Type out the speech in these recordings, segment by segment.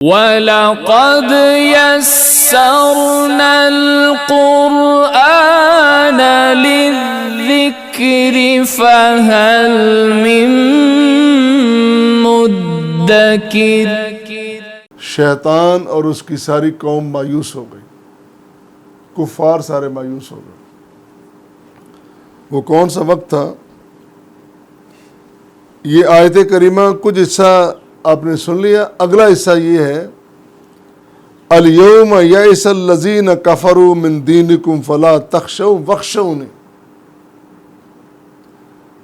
وَلَقَدْ يَسَّرْنَا الْقُرْآنَ لِلذِّكْرِ فَهَلْ مِن مُدَّكِرٍ۔ شیطان اور اس کی ساری قوم مایوس ہو گئی، کفار سارے مایوس ہو گئے۔ وہ کون سا وقت تھا؟ یہ آیت کریمہ کچھ حصہ آپ نے سن لیا، اگلا حصہ یہ ہے الیوم یئس الذین کفروا من دینکم فلا تخشوا واخشونی۔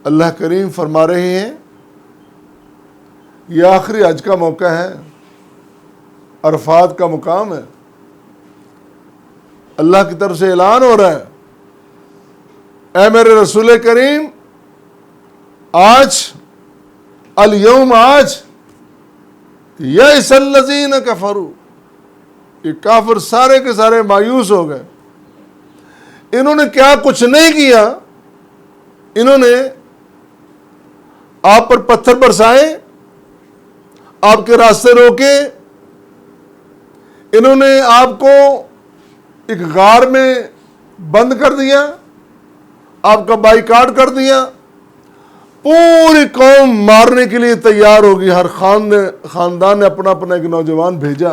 اللہ کریم فرما رہے ہیں یہ آخری حج کا موقع ہے، عرفات کا مقام ہے، اللہ کی طرف سے اعلان ہو رہا ہے، اے میرے رسول کریم آج الیوم آج یئس الذین کفروا، یہ کافر سارے کے سارے مایوس ہو گئے۔ انہوں نے کیا کچھ نہیں کیا، انہوں نے آپ پر پتھر برسائے، آپ کے راستے روکے، انہوں نے آپ کو ایک غار میں بند کر دیا، آپ کا بائیکاٹ کر دیا، پوری قوم مارنے کے لیے تیار ہوگی، ہر خاندان نے اپنا اپنا ایک نوجوان بھیجا،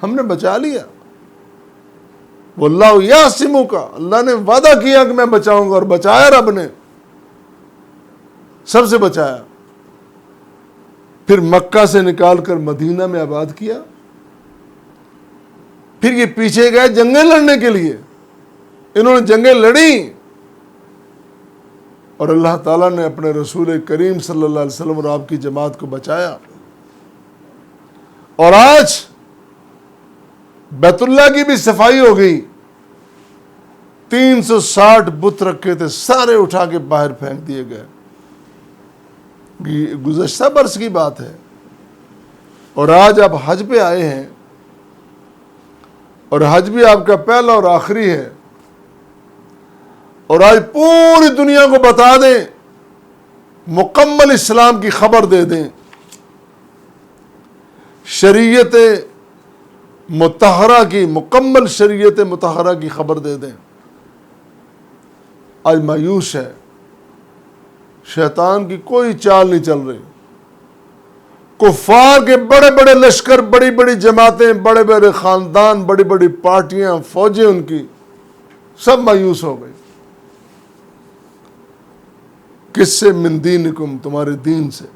ہم نے بچا لیا۔ واللہ یعصمک، اللہ نے وعدہ کیا کہ میں بچاؤں گا، اور بچایا رب نے، سب سے بچایا۔ پھر مکہ سے نکال کر مدینہ میں آباد کیا، پھر یہ پیچھے گئے جنگیں لڑنے کے لیے، انہوں نے جنگیں لڑی، اور اللہ تعالیٰ نے اپنے رسول کریم صلی اللہ علیہ وسلم اور آپ کی جماعت کو بچایا۔ اور آج بیت اللہ کی بھی صفائی ہو گئی، 360 بت رکھے تھے، سارے اٹھا کے باہر پھینک دیے گئے۔ گزشتہ برس کی بات ہے، اور آج آپ حج پہ آئے ہیں، اور حج بھی آپ کا پہلا اور آخری ہے، اور آج پوری دنیا کو بتا دیں، مکمل اسلام کی خبر دے دیں، شریعت مطہرہ کی، مکمل شریعت مطہرہ کی خبر دے دیں۔ آج مایوس ہے، شیطان کی کوئی چال نہیں چل رہی، کفار کے بڑے بڑے لشکر، بڑی بڑی جماعتیں، بڑے بڑے خاندان، بڑی بڑی پارٹیاں، فوجیں ان کی سب مایوس ہو گئی۔ کس سے؟ من دینکم، تمہارے دین سے۔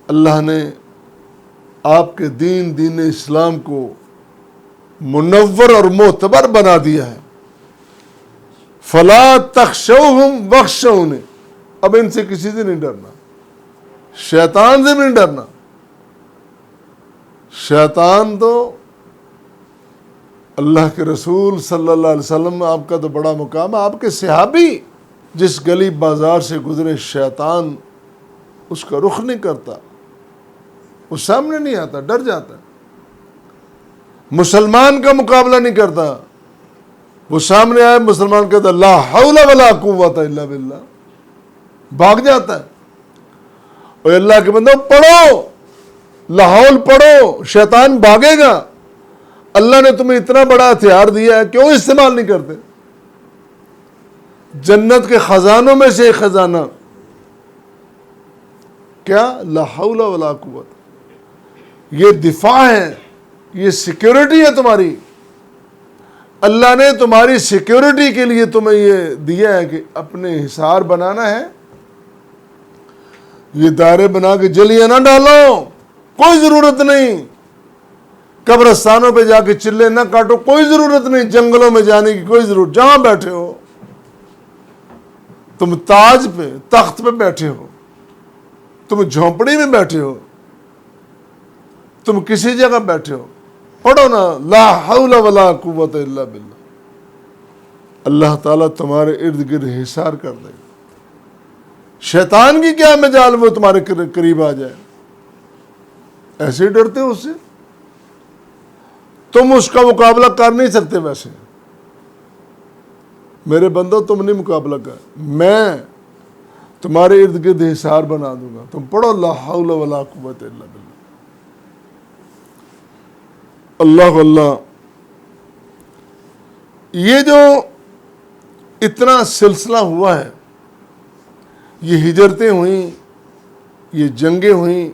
اللہ نے آپ کے دین اسلام کو منور اور معتبر بنا دیا ہے۔ فلا تخشوہم واخشونی، اب ان سے کسی سے نہیں ڈرنا، شیطان سے بھی نہیں ڈرنا۔ شیطان تو اللہ کے رسول صلی اللہ علیہ وسلم، آپ کا تو بڑا مقام ہے، آپ کے صحابی جس گلی بازار سے گزرے، شیطان اس کا رخ نہیں کرتا، وہ سامنے نہیں آتا، ڈر جاتا ہے۔ مسلمان کا مقابلہ نہیں کرتا، وہ سامنے آئے مسلمان کہتا لا حول ولا قوت الا باللہ، بھاگ جاتا ہے۔ اور اللہ کے بندو پڑھو، لا حول پڑھو، شیطان بھاگے گا۔ اللہ نے تمہیں اتنا بڑا ہتھیار دیا ہے، کیوں استعمال نہیں کرتے؟ جنت کے خزانوں میں سے ایک خزانہ کیا؟ لا حول ولا قوت، یہ دفاع ہے، یہ سیکیورٹی ہے تمہاری۔ اللہ نے تمہاری سیکیورٹی کے لیے تمہیں یہ دیا ہے کہ اپنے حصار بنانا ہے، یہ دائرے بنا کے جلیاں نہ ڈالو، کوئی ضرورت نہیں، قبرستانوں پہ جا کے چلے نہ کاٹو، کوئی ضرورت نہیں، جنگلوں میں جانے کی کوئی ضرورت، جہاں بیٹھے ہو تم، تاج پہ، تخت پہ بیٹھے ہو، تم جھونپڑی میں بیٹھے ہو، تم کسی جگہ بیٹھے ہو، پڑھو نا لا حول ولا قوت الا باللہ، اللہ تعالیٰ تمہارے ارد گرد حصار کر دے گا۔ شیطان کی کیا مجال وہ تمہارے قریب آ جائے، ایسے ہی ڈرتے ہو اس سے، تم اس کا مقابلہ کر نہیں سکتے۔ ویسے میرے بندو تم نہیں مقابلہ کر، میں تمہارے ارد گرد حصار بنا دوں گا، تم پڑھو لا حول ولا قوت الا باللہ۔ اللہ اللہ، یہ جو اتنا سلسلہ ہوا ہے، یہ ہجرتیں ہوئیں، یہ جنگیں ہوئیں،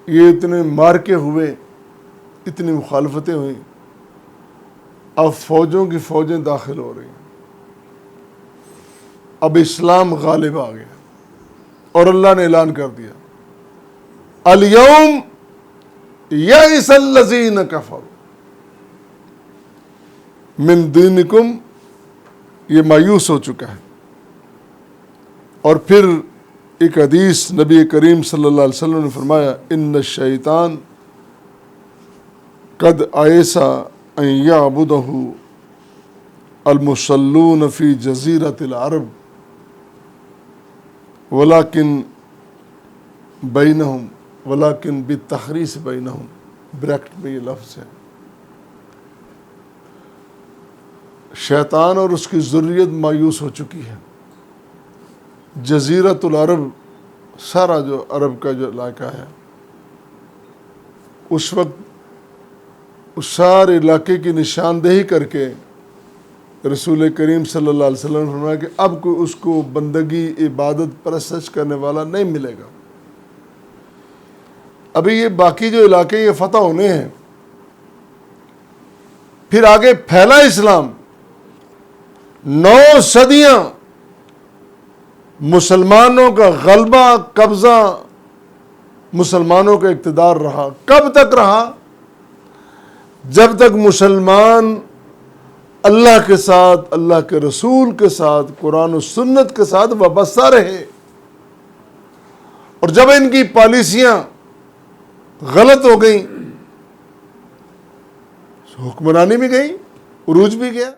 یہ اتنے مارکے ہوئے، اتنی مخالفتیں ہوئیں، اب فوجوں کی فوجیں داخل ہو رہی ہیں، اب اسلام غالب آ گیا اور اللہ نے اعلان کر دیا الیوم یئس الذین کفروا من دینکم، یہ مایوس ہو چکا ہے۔ اور پھر ایک حدیث نبی کریم صلی اللہ علیہ وسلم نے فرمایا ان الشیطان قد ایس ان یعبدہ المصلون فی جزیرۃ العرب ولکن بالتخریص بینہم، بریکٹ میں یہ لفظ ہے، شیطان اور اس کی ذریت مایوس ہو چکی ہے۔ جزیرۃ العرب، سارا جو عرب کا جو علاقہ ہے، اس وقت اس سارے علاقے کی نشاندہی کر کے رسول کریم صلی اللہ علیہ وسلم نے فرمایا کہ اب کوئی اس کو بندگی، عبادت، پرستش کرنے والا نہیں ملے گا۔ ابھی یہ باقی جو علاقے یہ فتح ہونے ہیں، پھر آگے پھیلا اسلام، 9 صدیاں مسلمانوں کا غلبہ، قبضہ، مسلمانوں کا اقتدار رہا۔ کب تک رہا؟ جب تک مسلمان اللہ کے ساتھ، اللہ کے رسول کے ساتھ، قرآن و سنت کے ساتھ وابستہ رہے۔ اور جب ان کی پالیسیاں غلط ہو گئیں، حکمرانی بھی گئی، عروج بھی گیا۔